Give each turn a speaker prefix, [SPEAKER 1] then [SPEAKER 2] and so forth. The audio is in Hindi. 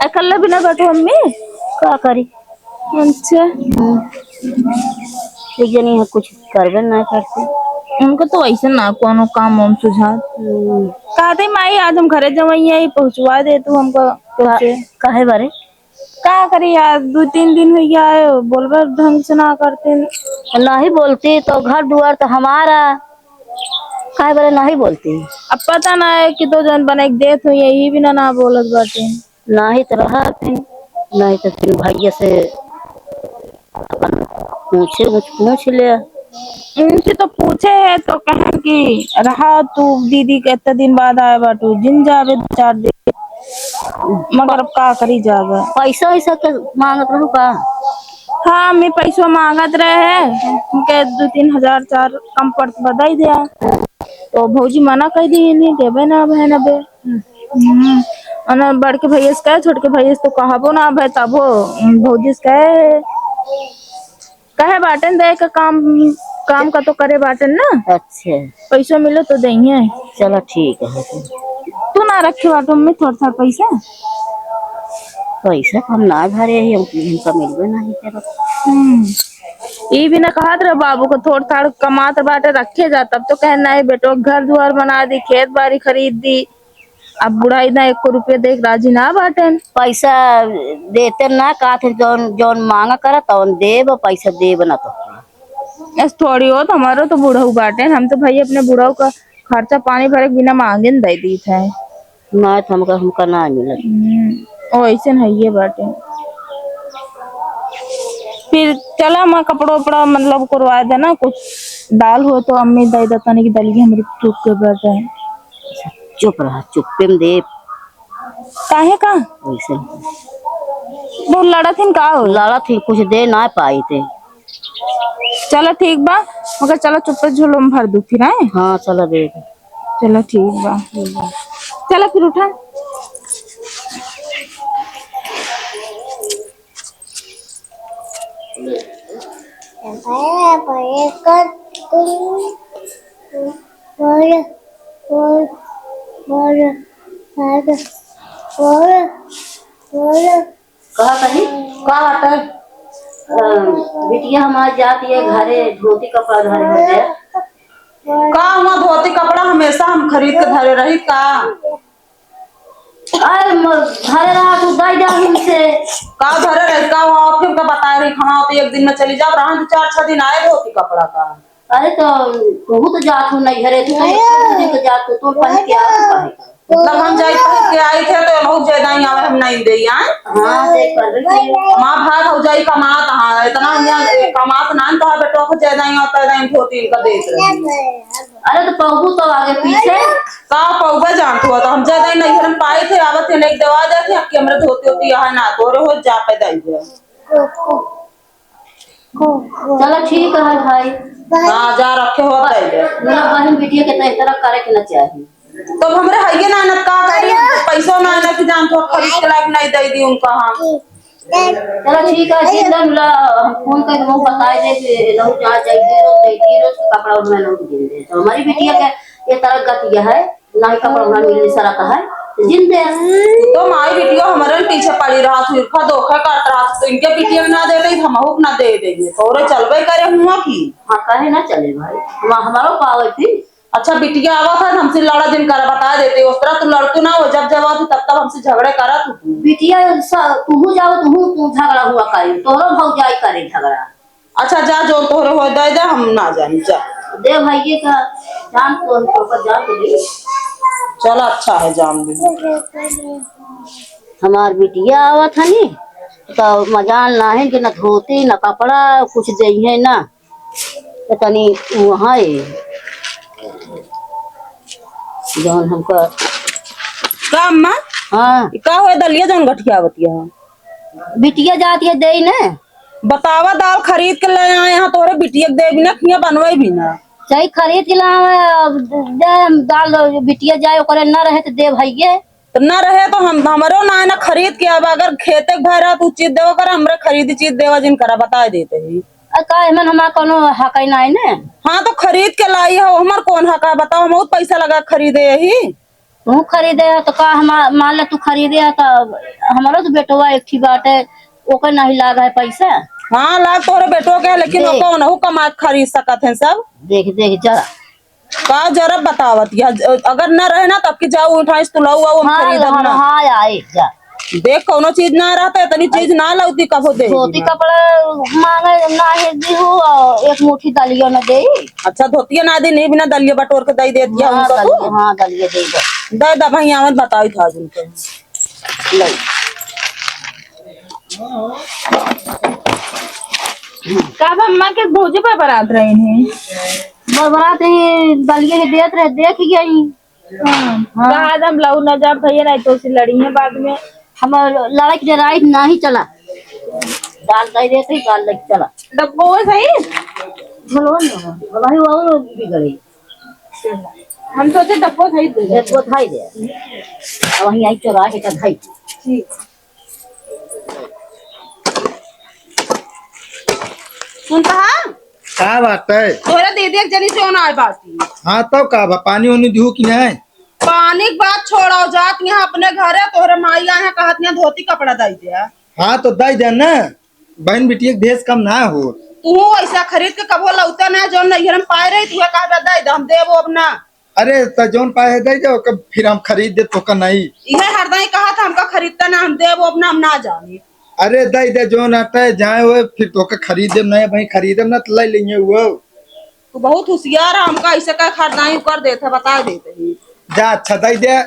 [SPEAKER 1] अकेला बिना बैठो मम्मी का करी। अच्छा एक जनी है कुछ करबे ना करते उनको तो ऐसे ना कोनो काम हम सुझा कहते माई आज हम घरे जवैया पहुंचवा दे तू हमको काहे बारे का करी यार 2-3 दिन हो गया है बोलबा ढंग से ना करते नहीं बोलती तो घर दुआर तो हमारा काहे बारे नहीं बोलती। अब पता ना है कि दो जन बने देत हो यही भी ना बोलत बाटे नहीं तो रहा नहीं तो फिर भैया से पूछ ले उनसे तो पूछे है तो कहा कि रहा तू दीदी के इतने दिन बाद आए बाटू जिन जावे 4 दिन मगर अब का करी जावे पैसा वैसा के मांगत रहू का। हाँ मैं पैसा मांगत रहे है उनके 2-3 हजार 4 कम पड़त बधाई दिया तो भौजी मना कर दी नहीं देवे ना बहन बे अना बड़ के भैया से कहे छोट के भैया से तो कहबो ना भाई तबो भौजी से कहे बाटन दे का काम का तो करे बाटन ना। अच्छा पैसा मिले तो देंगे चलो ठीक है। तू ना रखे बाटो में थोड़ा पैसा पैसा हम ना भरे ही हमका मिलबे नहीं करे। ये भी ना कहा तेरे बाबू को थोड़ा कमात बाटे रखे जा तब तो कहे नहीं बेटो घर द्वार बना दी खेत बाड़ी खरीद दी अब बुढ़ाई ना 1 रुपया देख राजी ना बाटन पैसा देते ना का थे जौन जौन मांगा करा तौन देव पैसा देव ना तो ऐस थोड़ी हो तो हमारो तो बूढ़ऊ बाटे हम तो भाई अपने बूढ़ऊ का खर्चा पानी भरे बिना मांगे न दे दी था ना हमका ना मिला ओ ऐसे है ये बाटे फिर चला मैं कपड़ों उपड़ा मतलब करवा देना कुछ दाल हो तो अम्मी दे देता नहीं कि दलिया हमारी चुप के बैठे है। चुप रहा चुप्पे में दे काहे का वैसे वो लड़ा थी का हो लड़ा थी कुछ दे ना पाई थे। चलो ठीक बा मगर चलो चुप्पे झोलो में भर दू फिर आए। हाँ चलो दे चलो ठीक बा चलो फिर उठा बिटिया हमारी जाती है घरे धोती कपड़ा धरे होते का हुआ धोती कपड़ा हमेशा हम खरीद के धरे रही का अरे धरे रहा तू दई जा हमसे का धरे रही का हुआ फिर का बता रही खाना तो एक दिन में चली जाओ रहा 4-6 दिन आए धोती कपड़ा का। अरे तो तू तो जात हो नहीं घरे तू तो जात हो तो पहन के आ मतलब हम जाई पहन के आई थे तो बहुत ज्यादा ही आवे हम नहीं दे आए। हां से कर मां भाई हो जाई कमात हां इतना यहाँ कमात ना तो बेटो को ज्यादा ही होता है धोती का देख रहे। अरे तो पहू तो आगे पीछे का पहुआ जानत हुआ तो हम ज्यादा ही नहीं हम पाए थे आवत थे नहीं दवा जाते कि हमरा धोती होती यहाँ ना तोरे हो जा पे दई दे चलो ठीक है भाई हां जा रखे हो दई दे मेरा बहन बिटिया के तरह करे के ना चाहिए तो हमरे हइये ना न का करी पैसा ना न कि जान तो खरीद के लायक नहीं दे दी उनका हम चलो ठीक है जिंदन ला फोन करके वो बताए दे कि लो जा जाइए रोज कपड़ा में लो दे तो हमारी बिटिया के ये तरह गति है ना ही कपड़ा ना मिलने सारा का है जिंदे तो माई बिटिया हमारे पीछे पड़ी रहा फिरखा धोखा काट रहा तो इनके बिटिया ना दे रही हम हुक ना दे देंगे तोरे चलबे करे हुआ की हां कहे ना चले भाई हमारो पावर थी। अच्छा बिटिया आवा था हमसे लड़ा दिन कर बता देते उस तरह तू लड़तू ना हो जब जब आती तब हमसे झगड़े करा तू बिटिया तू जाओ तू झगड़ा हुआ करी तोरो भौजाई करे झगड़ा। अच्छा जा जो तोरे हो दे दे हम ना जानी जा दे भैया का जान तो जान दे चल अच्छा है जान दे हमार बिटिया आवा था नी तो मजाल ना है कि ना धोती ना कपड़ा कुछ दे है ना तो तनी वहां जौन हमको का अम्मा हां का हो दलिया जौन गठिया बतिया बिटिया जाती है दे ना बतावा दाल खरीद के ले आए यहां तोरे बिटिया दे भी ना खिया बनवाई भी ना सही खरीद के लावे दे दाल बिटिया जाए ओकरे ना रहे तो दे भइए तो ना रहे तो हम हमरो ना खरीद के अब अगर खेते भरा तू चीज देव कर हमरे खरीद चीज देवा जिन करा बता देते ही का मन हमार कोनो हक नहीं ने हां तो खरीद के लाई हो हमर कौन हक है बताओ बहुत पैसा लगा खरीदे यही
[SPEAKER 2] तू खरीदे तो का मान ले तू खरीदे तो हमारा तो बेटवा एक ही बात है, ओकर नहीं लाग है पैसा।
[SPEAKER 1] हाँ लाग तोहरे बेटो के, लेकिन
[SPEAKER 2] देख।
[SPEAKER 1] ओको नहु कमा के खरीद सकत है सब।
[SPEAKER 2] देख देख जरा
[SPEAKER 1] का जरा बतावत या अगर न रहे ना तब की जाऊ उठाइस तू लऊ हम
[SPEAKER 2] हाँ
[SPEAKER 1] खरीदम ना।
[SPEAKER 2] हाँ आए जा
[SPEAKER 1] देख कोनो चीज ना रहता इतनी चीज ना लौती कबो दे।
[SPEAKER 2] धोती कपड़ा मांगे ना है दी हो और एक मुट्ठी दलिया न दे।
[SPEAKER 1] अच्छा धोतिया ना दी नहीं बिना दलिया बटोर के दई देती है उनको तू।
[SPEAKER 2] हाँ दलिया दे
[SPEAKER 1] दे भाई आवत बताई था उनको ले।
[SPEAKER 3] का अम्मा के भौजी पर बारात रहे हैं।
[SPEAKER 2] बरबरात ही दलिया ही देत रहे देख गई।
[SPEAKER 3] बाद हम लऊ न जा भैया नहीं तो उसी लड़ी है बाद में।
[SPEAKER 2] हम लड़ाई के राइट नहीं चला दाल दे देते ही दाल लग चला
[SPEAKER 3] डब्बो वो सही
[SPEAKER 2] बोलो ना भाई वो बिगड़ी
[SPEAKER 3] हम सोचे डब्बो सही दे
[SPEAKER 2] ये तो खाई दे अब वहीं आई चोरा के खाई।
[SPEAKER 3] ठीक
[SPEAKER 1] सुनता
[SPEAKER 4] का बात है?
[SPEAKER 1] तोरा दीदी एक जनी से ना आए बाती।
[SPEAKER 4] हाँ तब का बा पानी उनी दिहू कि नहीं?
[SPEAKER 1] पानी की बात छोड़ो जात यहाँ अपने घर है तोहरे माई यहाँ कहत यहाँ धोती कपड़ा दई दे।
[SPEAKER 4] हाँ तो दई दे ना, बहन बेटी एक भेष कम ना हो।
[SPEAKER 1] तू ऐसा खरीद के कबो लौटा ना जो नैहर में पाए रही तू कह दे दे हम देबो अब ना।
[SPEAKER 4] अरे तो जोन पाए दे जाओ कब फिर हम खरीद दे तो का नहीं।
[SPEAKER 1] यह हरदम कहा था हमका खरीदता ना हम देबो अब ना हम ना जाने।
[SPEAKER 4] अरे दई दे जोन आता है जाए हुए फिर तो का खरीद दे नहीं भाई खरीदम ना तो ले लेंगे वो।
[SPEAKER 1] तू बहुत होशियार है हमका ऐसे का खरीदाई कर देते बता देते ही।
[SPEAKER 4] जा अच्छा दई दे